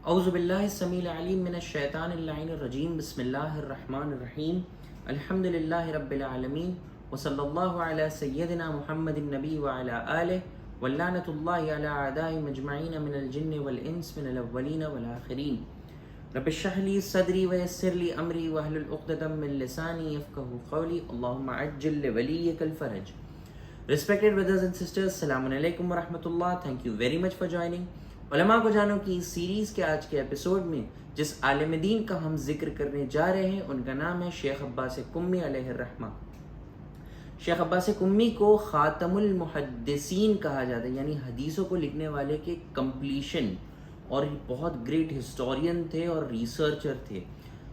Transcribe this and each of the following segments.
اعوذ باللہ السمیع العلیم من الشیطان اللعین الرجیم بسم اللہ الرحمن الرحیم الحمد للہ رب العالمین وصلی اللہ علی سیدنا محمد النبی وعلی آلہ واللعنۃ اللہ علی اعدائهم اجمعین من الجن والانس من الاولین والآخرین رب اشرح لی صدری ویسر لی امری واحلل عقدۃ من لسانی یفقہوا قولی اللہم عجل لولیک الفرج. Respected brothers and sisters, Assalamu alaikum wa rahmatullah. Thank you very much for joining. علماء کو جانو کی اس سیریز کے آج کے ایپیسوڈ میں جس عالم دین کا ہم ذکر کرنے جا رہے ہیں ان کا نام ہے شیخ عباس قمی علیہ الرحمہ. شیخ عباس قمی کو خاتم المحدثین کہا جاتا ہے، یعنی حدیثوں کو لکھنے والے کے کمپلیشن، اور بہت گریٹ ہسٹورین تھے اور ریسرچر تھے.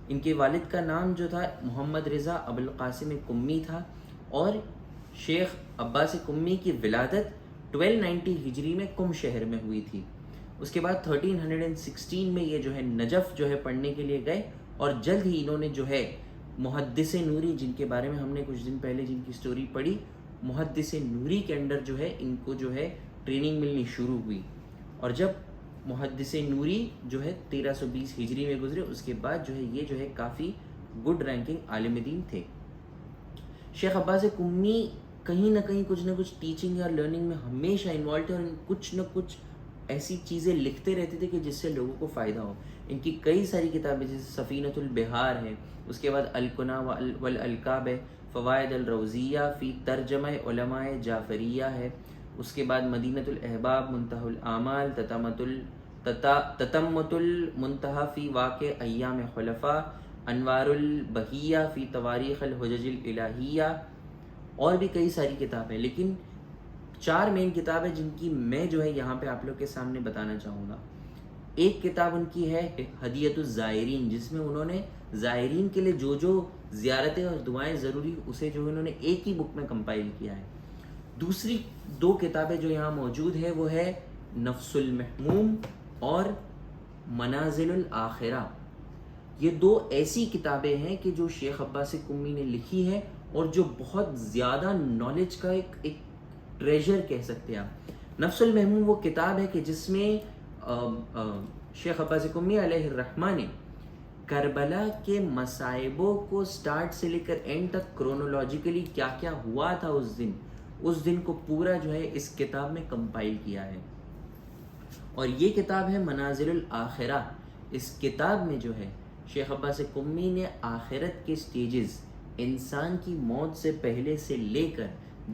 ان کے والد کا نام جو تھا محمد رضا ابو القاسم قمی تھا، اور شیخ عباس قمی کی ولادت 1290 ہجری میں قم شہر میں ہوئی تھی. اس کے بعد 1316 میں یہ جو ہے نجف جو ہے پڑھنے کے لیے گئے، اور جلد ہی انہوں نے جو ہے محدث نوری، جن کے بارے میں ہم نے کچھ دن پہلے جن کی سٹوری پڑھی، محدث نوری کے انڈر جو ہے ان کو جو ہے ٹریننگ ملنی شروع ہوئی. اور جب محدث نوری جو ہے 1320 ہجری میں گزرے، اس کے بعد جو ہے یہ جو ہے کافی گڈ رینکنگ عالم دین تھے. شیخ عباس قمی کہیں نہ کچھ ٹیچنگ یا لرننگ میں ہمیشہ انوالو تھے، اور کچھ نہ کچھ ایسی چیزیں لکھتے رہتے تھے کہ جس سے لوگوں کو فائدہ ہو. ان کی کئی ساری کتابیں جیسے سفینۃ البحار ہے، اس کے بعد الکنا والالقاب ہے، فوائد الروزیہ فی ترجمہ علماء جعفریہ ہے، اس کے بعد مدینۃ الاحباب، منتہى الاعمال، تتمۃ المنتہى فی واقع ایام خلفاء، انوار البہیہ فی تواریخ الحجج الالہیہ، اور بھی کئی ساری کتابیں. لیکن 4 مین کتابیں جن کی میں جو ہے یہاں پہ آپ لوگ کے سامنے بتانا چاہوں گا. ایک کتاب ان کی ہے ہدیۃ الزائرین، جس میں انہوں نے زائرین کے لیے جو زیارتیں اور دعائیں ضروری اسے جو انہوں نے ایک ہی بک میں کمپائل کیا ہے. دوسری 2 کتابیں جو یہاں موجود ہے وہ ہے نفس المحموم اور منازل الآخرہ. یہ 2 ایسی کتابیں ہیں کہ جو شیخ عباس قمی نے لکھی ہے، اور جو بہت زیادہ نالج کا ایک ٹریجر کہہ سکتے ہیں آپ. نفس المحموم وہ کتاب ہے کہ جس میں شیخ عباس قمی علیہ الرحمہ نے کربلا کے مصائبوں کو سٹارٹ سے لے کر اینڈ تک کرونولوجیکلی کیا کیا ہوا تھا اس دن کو پورا جو ہے اس کتاب میں کمپائل کیا ہے. اور یہ کتاب ہے منازل الآخرہ. اس کتاب میں جو ہے شیخ عباس قمی نے آخرت کے سٹیجز، انسان کی موت سے پہلے سے لے کر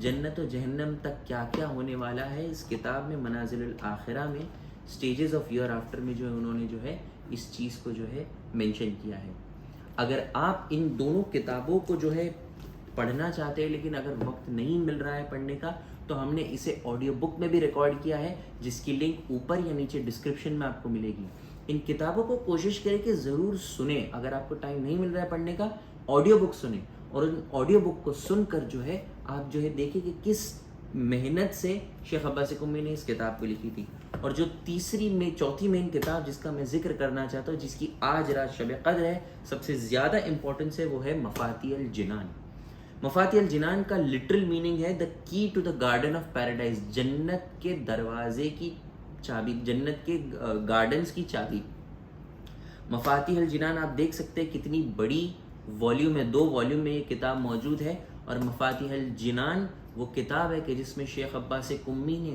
جنت و جہنم تک کیا کیا ہونے والا ہے، اس کتاب میں منازل الآخرہ میں سٹیجز آف ایئر آفٹر میں جو ہے انہوں نے جو ہے اس چیز کو جو ہے مینشن کیا ہے. اگر آپ ان دونوں کتابوں کو جو ہے پڑھنا چاہتے ہیں لیکن اگر وقت نہیں مل رہا ہے پڑھنے کا، تو ہم نے اسے آڈیو بک میں بھی ریکارڈ کیا ہے، جس کی لنک اوپر یا نیچے ڈسکرپشن میں آپ کو ملے گی. ان کتابوں کو کوشش کریں کہ ضرور سنیں. اگر آپ کو ٹائم نہیں مل رہا ہے پڑھنے کا، آڈیو بک سنیں، اور ان آڈیو بک کو سن کر جو ہے آپ جو ہے دیکھیں کہ کس محنت سے شیخ عباس قمی نے اس کتاب کو لکھی تھی. اور جو چوتھی مین کتاب جس کا میں ذکر کرنا چاہتا ہوں، جس کی آج رات شب قدر ہے، سب سے زیادہ امپورٹنس ہے، وہ ہے مفاتیح الجنان. مفاتیح الجنان کا لٹرل میننگ ہے the key to the garden of paradise, جنت کے دروازے کی چابی، جنت کے گارڈنز کی چابی. مفاتیح الجنان آپ دیکھ سکتے ہیں کتنی بڑی والیوم ہے، 2 والیوم میں یہ کتاب موجود ہے. اور مفاتیح الجنان وہ کتاب ہے کہ جس میں شیخ عباس قمی نے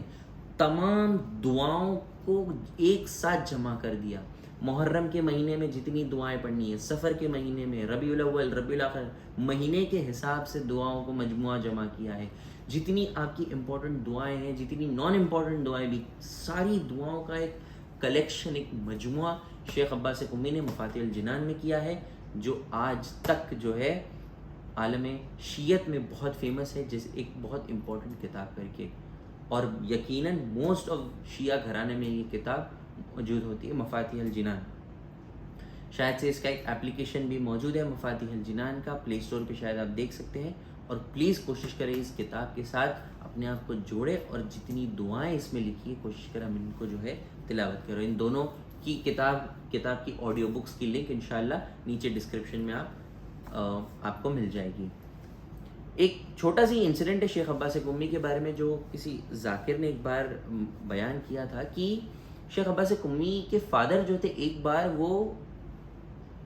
تمام دعاؤں کو ایک ساتھ جمع کر دیا. محرم کے مہینے میں جتنی دعائیں پڑھنی ہیں، سفر کے مہینے میں، ربیع الاول، ربیع الاخر، مہینے کے حساب سے دعاؤں کو مجموعہ جمع کیا ہے. جتنی آپ کی امپورٹنٹ دعائیں ہیں، جتنی نان امپورٹنٹ دعائیں بھی، ساری دعاؤں کا ایک کلیکشن، ایک مجموعہ شیخ عباس قمی نے مفاتیح الجنان میں کیا ہے، جو آج تک جو ہے عالم شیعت میں بہت فیمس ہے، جیسے ایک بہت امپورٹنٹ کتاب کر کے. اور یقیناً موسٹ آف شیعہ گھرانے میں یہ کتاب موجود ہوتی ہے، مفاتیح الجنان. شاید سے اس کا ایک اپلیکیشن بھی موجود ہے مفاتیح الجنان کا، پلے اسٹور پہ شاید آپ دیکھ سکتے ہیں. اور پلیز کوشش کریں اس کتاب کے ساتھ اپنے آپ کو جوڑے، اور جتنی دعائیں اس میں لکھی ہے کوشش کریں ہم ان کو جو ہے تلاوت کرو. ان دونوں کی کتاب کی آڈیو بکس کی لنک انشاءاللہ نیچے ڈسکرپشن میں آپ کو مل جائے گی. ایک چھوٹا سی انسیڈنٹ ہے شیخ عباس قمی کے بارے میں، جو کسی ذاکر نے ایک بار بیان کیا تھا کہ شیخ عباس قمی کے فادر جو تھے ایک بار وہ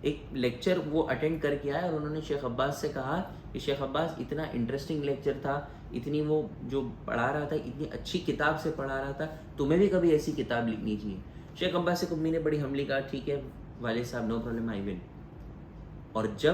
ایک لیکچر وہ اٹینڈ کر کے آئے اور انہوں نے شیخ عباس سے کہا کہ شیخ عباس اتنا انٹرسٹنگ لیکچر تھا، اتنی وہ جو پڑھا رہا تھا اتنی اچھی کتاب سے پڑھا رہا تھا، تمہیں بھی کبھی ایسی کتاب لکھنی چاہیے۔ شیخ عباس قمی نے بڑی حملی کہا ٹھیک ہے والد صاحب نو پرابلم آئی ول۔ اور جب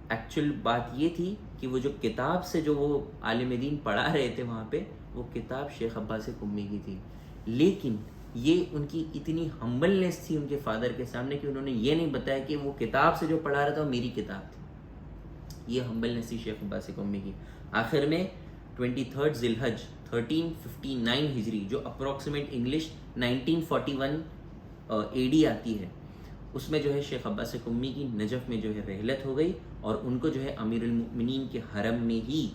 ایکچوئل بات یہ تھی کہ وہ جو کتاب سے جو وہ عالم دین پڑھا رہے تھے وہاں پہ وہ کتاب شیخ عباس قمی کی تھی، لیکن یہ ان کی اتنی ہمبلنس تھی ان کے فادر کے سامنے کہ انہوں نے یہ نہیں بتایا کہ وہ کتاب سے جو پڑھا رہا تھا وہ میری کتاب تھی۔ یہ ہمبلنس تھی شیخ عباس قمی کی۔ آخر میں 23 ذی الحج 1359 ہجری جو اپروکسیمیٹ انگلش 1941 اے ڈی آتی ہے، اس میں جو ہے شیخ عباس قمی کی نجف میں جو ہے رحلت ہو گئی اور ان کو جو ہے امیر المؤمنین کے حرم میں ہی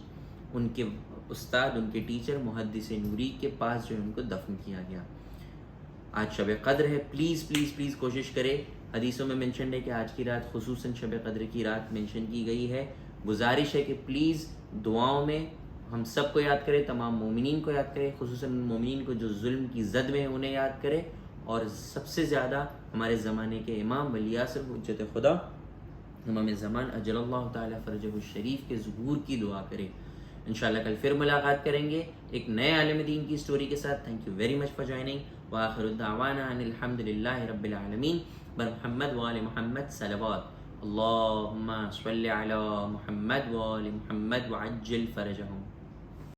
ان کے استاد ان کے ٹیچر محدث نوری کے پاس جو ہے ان کو دفن کیا گیا۔ آج شب قدر ہے، پلیز پلیز پلیز کوشش کرے، حدیثوں میں مینشنڈ ہے کہ آج کی رات خصوصاً شب قدر کی رات مینشن کی گئی ہے۔ گزارش ہے کہ پلیز دعاؤں میں ہم سب کو یاد کرے، تمام مومنین کو یاد کرے، خصوصاً مومنین کو جو ظلم کی زد میں ہیں انہیں یاد کرے، اور سب سے زیادہ ہمارے زمانے کے امام ولی اعظم حجت خدا امام زمان اجل اللہ تعالی فرجہ الشریف کے ظہور کی دعا کرے۔ انشاءاللہ کل پھر ملاقات کریں گے ایک نئے عالم دین کی سٹوری کے ساتھ۔ Thank you very much for joining, وآخر الدعوانا ان الحمد للہ رب العالمین، محمد وآل محمد صلوات، اللہم صلی علی محمد وآل محمد وعجل فرجہم۔